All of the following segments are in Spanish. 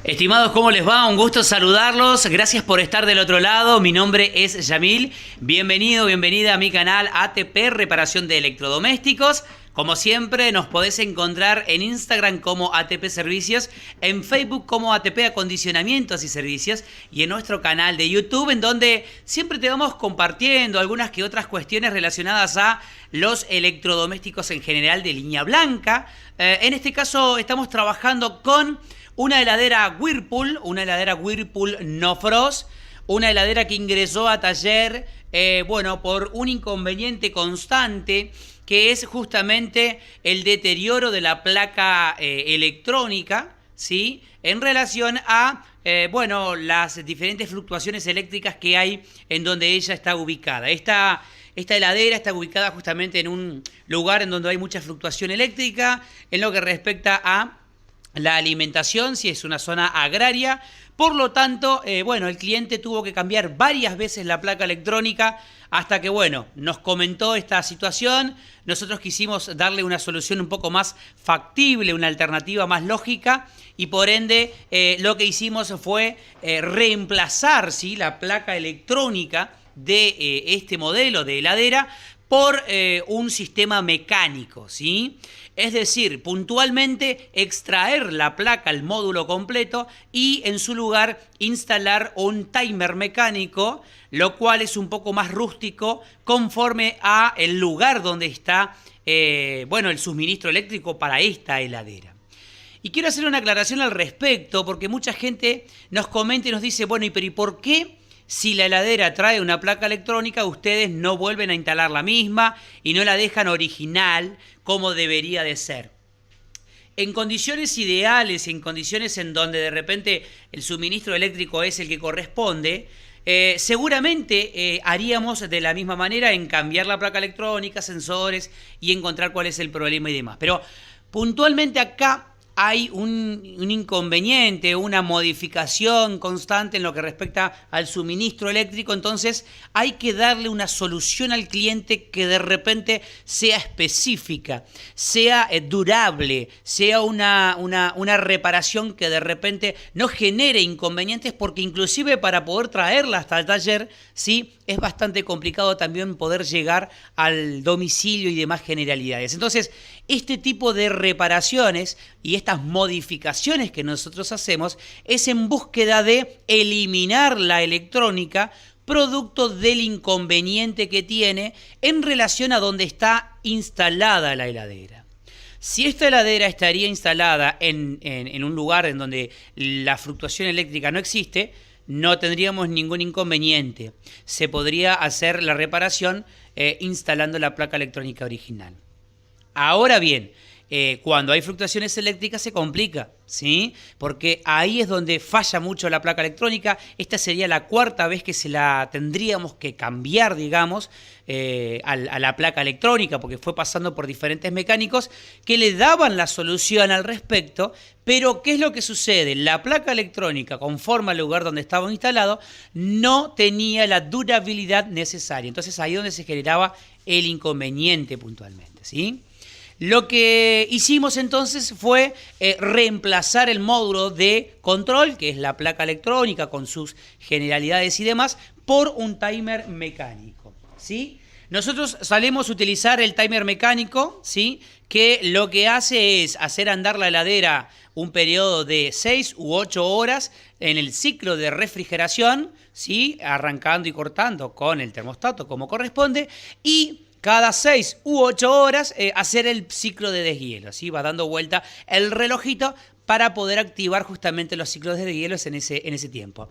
Estimados, ¿cómo les va? Un gusto saludarlos. Gracias por estar del otro lado. Mi nombre es Yamil. Bienvenido, bienvenida a mi canal ATP Reparación de Electrodomésticos. Como siempre, nos podés encontrar en Instagram como ATP Servicios, en Facebook como ATP Acondicionamientos y Servicios y en nuestro canal de YouTube, en donde siempre te vamos compartiendo algunas que otras cuestiones relacionadas a los electrodomésticos en general de línea blanca. En este caso estamos trabajando con una heladera Whirlpool No Frost, una heladera que ingresó a taller, por un inconveniente constante, que es justamente el deterioro de la placa electrónica, ¿sí? En relación a, las diferentes fluctuaciones eléctricas que hay en donde ella está ubicada. Esta heladera está ubicada justamente en un lugar en donde hay mucha fluctuación eléctrica, en lo que respecta a la alimentación, si es una zona agraria. Por lo tanto, el cliente tuvo que cambiar varias veces la placa electrónica hasta que, nos comentó esta situación. Nosotros quisimos darle una solución un poco más factible, una alternativa más lógica, y por ende lo que hicimos fue reemplazar, ¿sí?, la placa electrónica de este modelo de heladera por un sistema mecánico, ¿sí? Es decir, puntualmente extraer la placa, el módulo completo, y en su lugar instalar un timer mecánico, lo cual es un poco más rústico conforme a el lugar donde está el suministro eléctrico para esta heladera. Y quiero hacer una aclaración al respecto, porque mucha gente nos comenta y nos dice, ¿y por qué? Si la heladera trae una placa electrónica, ustedes no vuelven a instalar la misma y no la dejan original como debería de ser. En condiciones ideales, en condiciones en donde de repente el suministro eléctrico es el que corresponde, seguramente haríamos de la misma manera en cambiar la placa electrónica, sensores y encontrar cuál es el problema y demás. Pero puntualmente acá hay un inconveniente, una modificación constante en lo que respecta al suministro eléctrico. Entonces hay que darle una solución al cliente que de repente sea específica, sea durable, sea una reparación que de repente no genere inconvenientes, porque inclusive para poder traerla hasta el taller, ¿sí?, es bastante complicado también poder llegar al domicilio y demás generalidades. Entonces, este tipo de reparaciones y estas modificaciones que nosotros hacemos es en búsqueda de eliminar la electrónica producto del inconveniente que tiene en relación a donde está instalada la heladera. Si esta heladera estaría instalada en un lugar en donde la fluctuación eléctrica no existe, no tendríamos ningún inconveniente. Se podría hacer la reparación instalando la placa electrónica original. Ahora bien, cuando hay fluctuaciones eléctricas se complica, ¿sí? Porque ahí es donde falla mucho la placa electrónica. Esta sería la cuarta vez que se la tendríamos que cambiar, digamos, a la placa electrónica, porque fue pasando por diferentes mecánicos que le daban la solución al respecto. Pero, ¿qué es lo que sucede? La placa electrónica, conforme al lugar donde estaba instalado, no tenía la durabilidad necesaria. Entonces, ahí es donde se generaba el inconveniente puntualmente, ¿sí? Lo que hicimos entonces fue reemplazar el módulo de control, que es la placa electrónica con sus generalidades y demás, por un timer mecánico, ¿sí? Nosotros solemos utilizar el timer mecánico, ¿sí?, que lo que hace es hacer andar la heladera un periodo de 6 u 8 horas en el ciclo de refrigeración, ¿sí?, arrancando y cortando con el termostato como corresponde, y cada 6 u 8 horas hacer el ciclo de deshielo, ¿sí? Va dando vuelta el relojito para poder activar justamente los ciclos de deshielo en ese tiempo.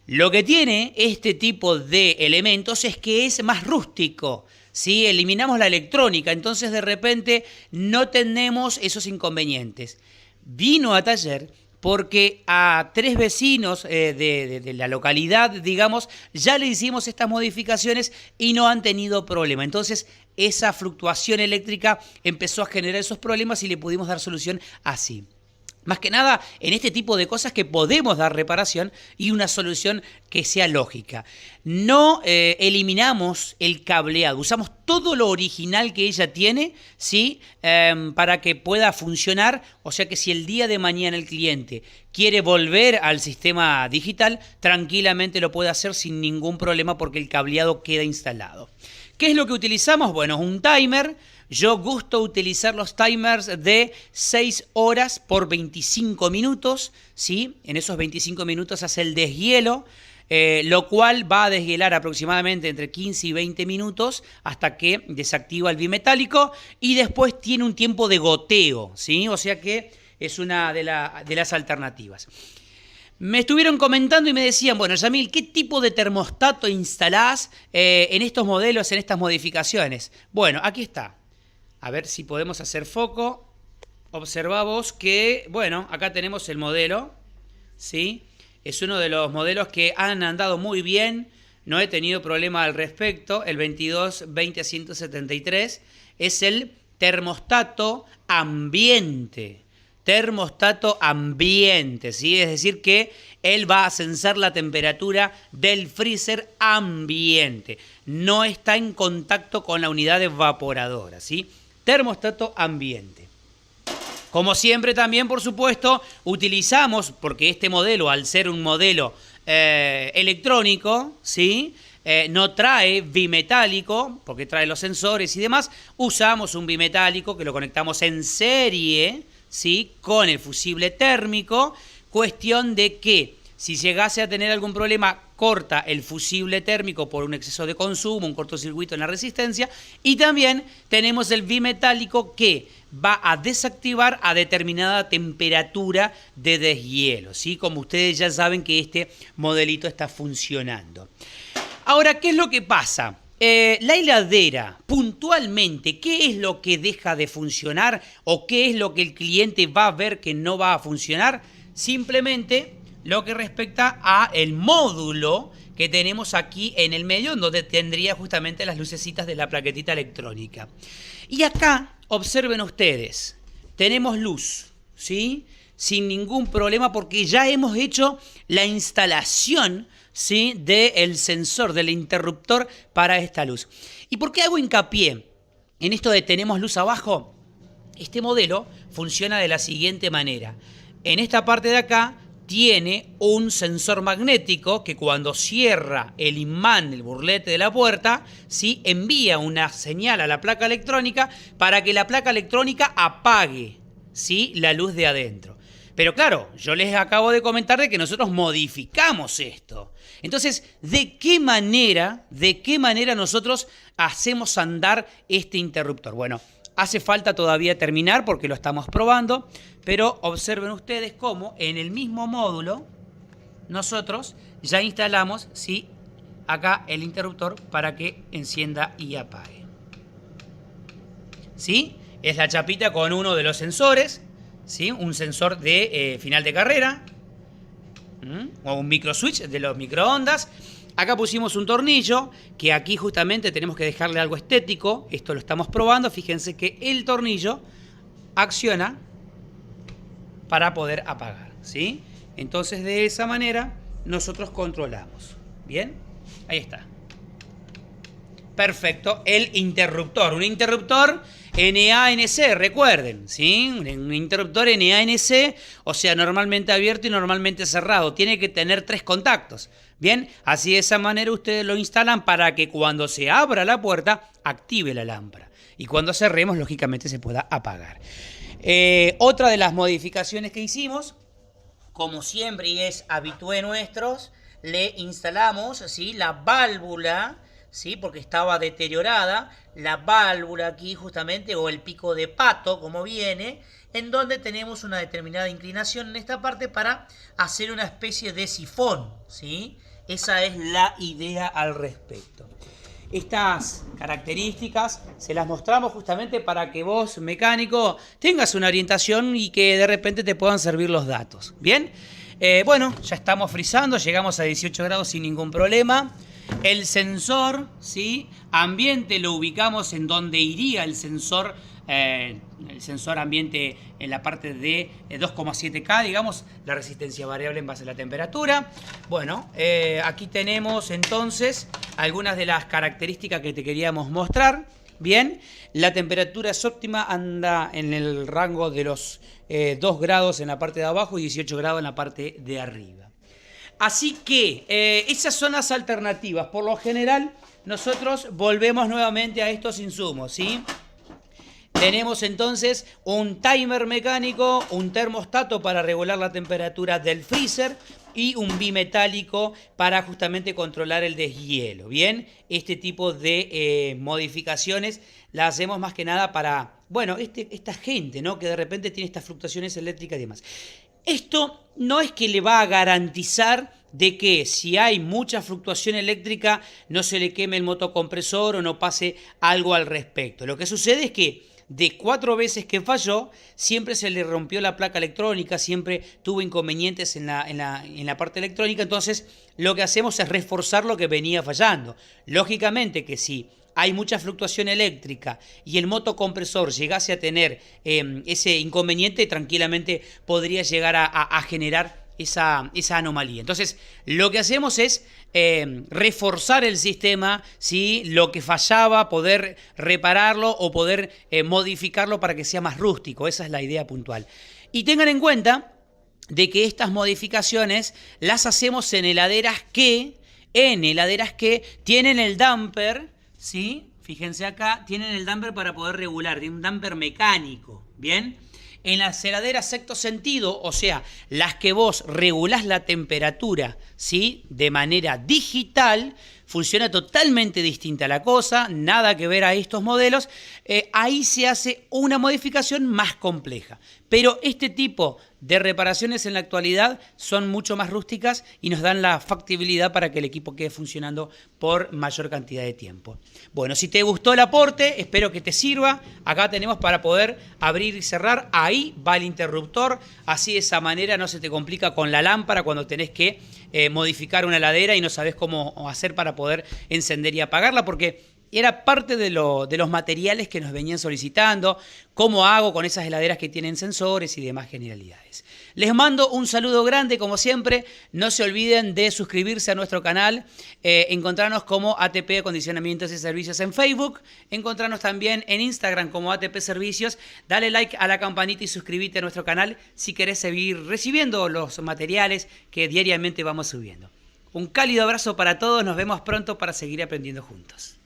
Lo que tiene este tipo de elementos es que es más rústico, ¿sí? Eliminamos la electrónica, entonces de repente no tenemos esos inconvenientes. Vino a taller porque a 3 vecinos de la localidad, digamos, ya le hicimos estas modificaciones y no han tenido problema. Entonces, esa fluctuación eléctrica empezó a generar esos problemas y le pudimos dar solución así. Más que nada en este tipo de cosas que podemos dar reparación y una solución que sea lógica. No eliminamos el cableado, usamos todo lo original que ella tiene, ¿sí? Para que pueda funcionar. O sea que si el día de mañana el cliente quiere volver al sistema digital, tranquilamente lo puede hacer sin ningún problema porque el cableado queda instalado. ¿Qué es lo que utilizamos? Bueno, un timer. Yo gusto utilizar los timers de 6 horas por 25 minutos, ¿sí? En esos 25 minutos hace el deshielo, lo cual va a deshielar aproximadamente entre 15 y 20 minutos hasta que desactiva el bimetálico y después tiene un tiempo de goteo, ¿sí? O sea que es una de las alternativas. Me estuvieron comentando y me decían, bueno, Yamil, ¿qué tipo de termostato instalás en estos modelos, en estas modificaciones? Bueno, aquí está. A ver si podemos hacer foco. Observá vos que, bueno, acá tenemos el modelo, ¿sí? Es uno de los modelos que han andado muy bien, no he tenido problema al respecto. El 22-20-173 es el termostato ambiente. Termostato ambiente, ¿sí? Es decir que él va a censar la temperatura del freezer ambiente. No está en contacto con la unidad evaporadora, ¿sí? Termostato ambiente. Como siempre también, por supuesto, utilizamos, porque este modelo, al ser un modelo electrónico, ¿sí? No trae bimetálico, porque trae los sensores y demás, usamos un bimetálico que lo conectamos en serie, ¿sí? Con el fusible térmico, cuestión de que si llegase a tener algún problema, corta el fusible térmico por un exceso de consumo, un cortocircuito en la resistencia, y también tenemos el bimetálico que va a desactivar a determinada temperatura de deshielo, ¿sí? Como ustedes ya saben que este modelito está funcionando. Ahora, ¿qué es lo que pasa? La heladera, puntualmente, ¿qué es lo que deja de funcionar o qué es lo que el cliente va a ver que no va a funcionar? Simplemente lo que respecta a el módulo que tenemos aquí en el medio, donde tendría justamente las lucecitas de la plaquetita electrónica. Y acá, observen ustedes, tenemos luz, ¿sí? Sin ningún problema porque ya hemos hecho la instalación, ¿sí? Del sensor, del interruptor para esta luz. ¿Y por qué hago hincapié en esto de tenemos luz abajo? Este modelo funciona de la siguiente manera. En esta parte de acá tiene un sensor magnético que cuando cierra el imán, el burlete de la puerta, ¿sí? Envía una señal a la placa electrónica para que la placa electrónica apague, ¿sí? La luz de adentro. Pero claro, yo les acabo de comentar de que nosotros modificamos esto. Entonces, ¿de qué manera nosotros hacemos andar este interruptor? Bueno, hace falta todavía terminar porque lo estamos probando, pero observen ustedes cómo en el mismo módulo nosotros ya instalamos, ¿sí? Acá el interruptor para que encienda y apague. ¿Sí? Es la chapita con uno de los sensores, ¿sí? Un sensor de final de carrera, o un micro switch de los microondas. Acá pusimos un tornillo, que aquí justamente tenemos que dejarle algo estético. Esto lo estamos probando. Fíjense que el tornillo acciona para poder apagar, ¿sí? Entonces, de esa manera, nosotros controlamos. ¿Bien? Ahí está. Perfecto. El interruptor. Un interruptor NANC, recuerden, ¿sí? Un interruptor NANC, o sea, normalmente abierto y normalmente cerrado. Tiene que tener 3 contactos. Bien, así de esa manera ustedes lo instalan para que cuando se abra la puerta, active la lámpara. Y cuando cerremos, lógicamente, se pueda apagar. Otra de las modificaciones que hicimos, como siempre y es habitué nuestros, le instalamos, ¿sí? La válvula, ¿sí? Porque estaba deteriorada, la válvula aquí justamente, o el pico de pato, como viene, en donde tenemos una determinada inclinación en esta parte para hacer una especie de sifón, ¿sí? Esa es la idea al respecto. Estas características se las mostramos justamente para que vos, mecánico, tengas una orientación y que de repente te puedan servir los datos. ¿Bien? Bueno, ya estamos frizando, llegamos a 18 grados sin ningún problema. El sensor, ¿sí? Ambiente lo ubicamos en donde iría el sensor el sensor ambiente en la parte de 2,7K, digamos, la resistencia variable en base a la temperatura. Bueno, aquí tenemos entonces algunas de las características que te queríamos mostrar. Bien, la temperatura es óptima, anda en el rango de los 2 grados en la parte de abajo y 18 grados en la parte de arriba. Así que esas son las alternativas. Por lo general, nosotros volvemos nuevamente a estos insumos, ¿sí? Tenemos entonces un timer mecánico, un termostato para regular la temperatura del freezer y un bimetálico para justamente controlar el deshielo. Bien, este tipo de modificaciones las hacemos más que nada para, bueno, esta gente, ¿no? Que de repente tiene estas fluctuaciones eléctricas y demás. Esto no es que le va a garantizar de que si hay mucha fluctuación eléctrica no se le queme el motocompresor o no pase algo al respecto. Lo que sucede es que de 4 veces que falló, siempre se le rompió la placa electrónica, siempre tuvo inconvenientes en la parte electrónica, entonces lo que hacemos es reforzar lo que venía fallando. Lógicamente que si hay mucha fluctuación eléctrica y el motocompresor llegase a tener ese inconveniente, tranquilamente podría llegar a generar esa anomalía. Entonces, lo que hacemos es reforzar el sistema, ¿sí? Lo que fallaba, poder repararlo o poder modificarlo para que sea más rústico. Esa es la idea puntual. Y tengan en cuenta de que estas modificaciones las hacemos en heladeras que tienen el damper, ¿sí? Fíjense acá, tienen el damper para poder regular, tiene un damper mecánico, ¿bien? En las heladeras sexto sentido, o sea, las que vos regulás la temperatura, ¿sí? De manera digital, funciona totalmente distinta la cosa, nada que ver a estos modelos. Ahí se hace una modificación más compleja. Pero este tipo de reparaciones en la actualidad son mucho más rústicas y nos dan la factibilidad para que el equipo quede funcionando por mayor cantidad de tiempo. Bueno, si te gustó el aporte, espero que te sirva. Acá tenemos para poder abrir y cerrar. Ahí va el interruptor. Así de esa manera no se te complica con la lámpara cuando tenés que modificar una heladera y no sabés cómo hacer para poder encender y apagarla, porque era parte de los materiales que nos venían solicitando, cómo hago con esas heladeras que tienen sensores y demás generalidades. Les mando un saludo grande, como siempre. No se olviden de suscribirse a nuestro canal, encontrarnos como ATP Acondicionamientos y Servicios en Facebook, encontrarnos también en Instagram como ATP Servicios. Dale like a la campanita y suscríbete a nuestro canal si querés seguir recibiendo los materiales que diariamente vamos subiendo. Un cálido abrazo para todos, nos vemos pronto para seguir aprendiendo juntos.